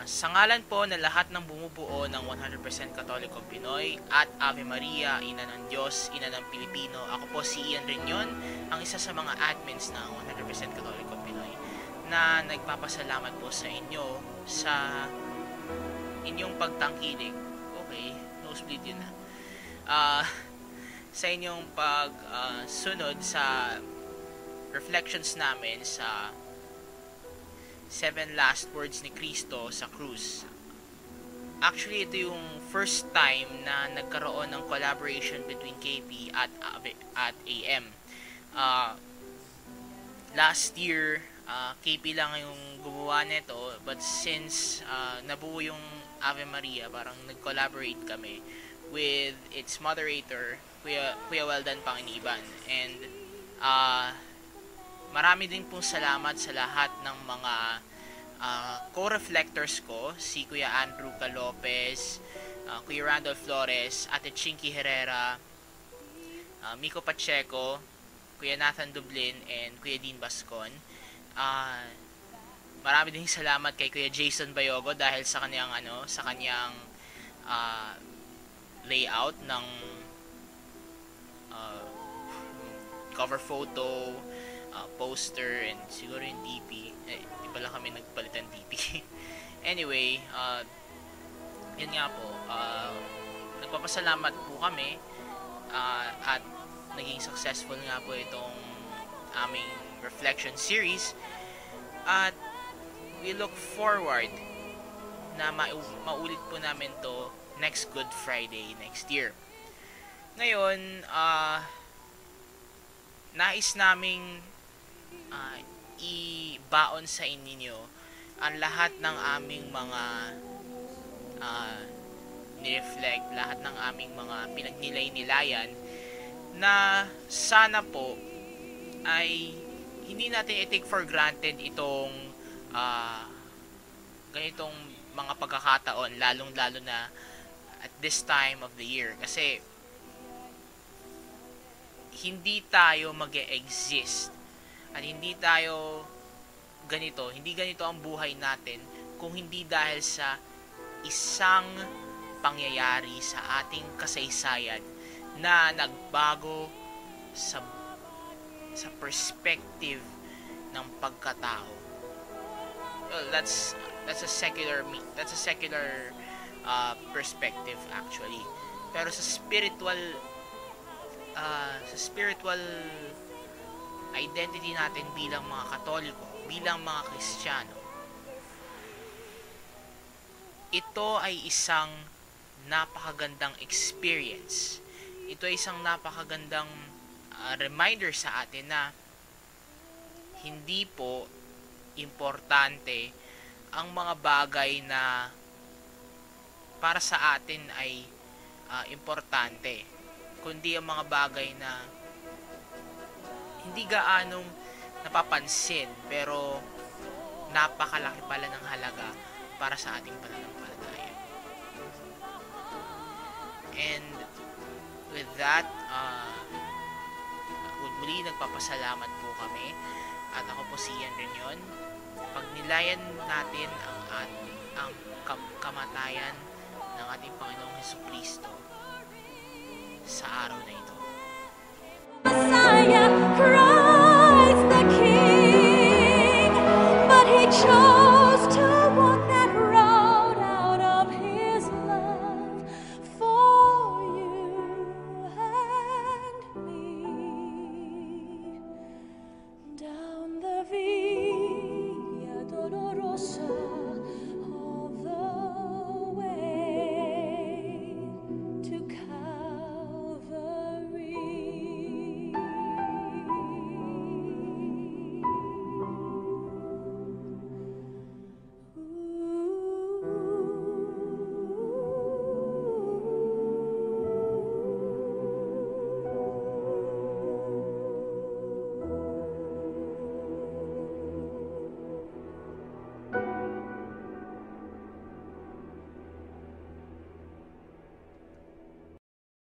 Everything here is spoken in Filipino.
Sa ngalan po na lahat ng bumubuo ng 100% Katolikong Pinoy at Ave Maria, Ina ng Diyos, Ina ng Pilipino, ako po si Ian Reñon, ang isa sa mga admins ng 100% Katolikong Pinoy na nagpapasalamat po sa inyo sa inyong pagtangkilik. Okay, nosebleed yun na. Sa inyong pagsunod sa reflections namin sa 7 last words ni Cristo sa krus. Actually, ito yung first time na nagkaroon ng collaboration between KP at AM. Last year, KP lang yung gumawa nito, but since nabuo yung Ave Maria, parang nag-collaborate kami with its moderator, Kuya Weldan Panginiban. And marami din pong salamat sa lahat ng mga co-reflectors ko, si Kuya Andrew Calopez, Kuya Randolph Flores, Ate Chinky Herrera, Miko Pacheco, Kuya Nathan Dublin, and Kuya Dean Bascon. Marami din salamat kay Kuya Jason Bayogo dahil sa kanyang layout ng cover photo, poster, and siguro yung DP. Di pala kami nagpalitan DP. Anyway, yun nga po, nagpapasalamat po kami at naging successful nga po itong aming reflection series, at we look forward na maulit po namin to next Good Friday next year. Ngayon, nais naming ibaon sa inyo ang lahat ng aming mga ni-reflect, lahat ng aming mga pinagnilay-nilayan, na sana po ay hindi natin i-take for granted itong ganitong mga pagkakataon, lalong-lalo na at this time of the year, kasi hindi tayo mag-e-exist at hindi ganito ang buhay natin kung hindi dahil sa isang pangyayari sa ating kasaysayan na nagbago sa perspective ng pagkatao. Well, that's a secular perspective actually. Pero sa spiritual identity natin bilang mga Katoliko, bilang mga Kristiyano, ito ay isang napakagandang experience. Ito ay isang napakagandang reminder sa atin na hindi po importante ang mga bagay na para sa atin ay importante, kundi ang mga bagay na hindi gaanong napapansin pero napakalaki pala ng halaga para sa ating pananampalataya. And with that, muli nagpapasalamat po kami, at ako po si Ian Reñon. Pagnilayan natin ang kamatayan ng ating Panginoong Hesukristo sa araw na ito. Messiah,